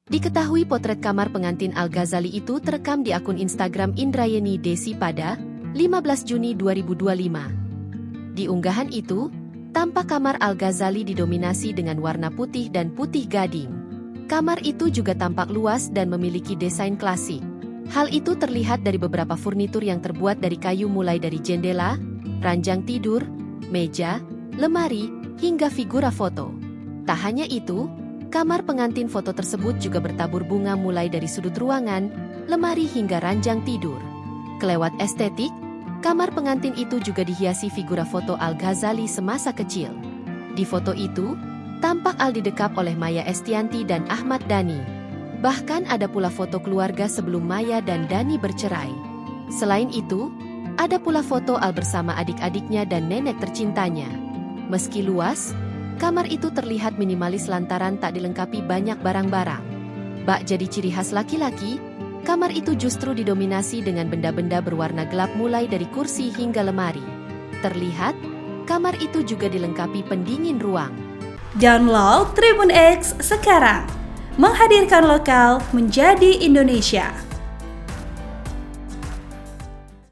Diketahui potret kamar pengantin Al-Ghazali itu terekam di akun Instagram Indrayeni Desi pada 15 Juni 2025. Di unggahan itu, tampak kamar Al-Ghazali didominasi dengan warna putih dan putih gading. Kamar itu juga tampak luas dan memiliki desain klasik. Hal itu terlihat dari beberapa furnitur yang terbuat dari kayu mulai dari jendela, ranjang tidur, meja, lemari, hingga figura foto. Tak hanya itu, kamar pengantin foto tersebut juga bertabur bunga mulai dari sudut ruangan, lemari hingga ranjang tidur. Kelewat estetik, kamar pengantin itu juga dihiasi figura foto Al-Ghazali semasa kecil. Di foto itu, tampak Al didekap oleh Maya Estianty dan Ahmad Dhani. Bahkan ada pula foto keluarga sebelum Maya dan Dhani bercerai. Selain itu, ada pula foto Al bersama adik-adiknya dan nenek tercintanya. Meski luas, kamar itu terlihat minimalis lantaran tak dilengkapi banyak barang-barang. Bak jadi ciri khas laki-laki, kamar itu justru didominasi dengan benda-benda berwarna gelap mulai dari kursi hingga lemari. Terlihat, kamar itu juga dilengkapi pendingin ruang. Download Tribun X sekarang, menghadirkan lokal menjadi Indonesia.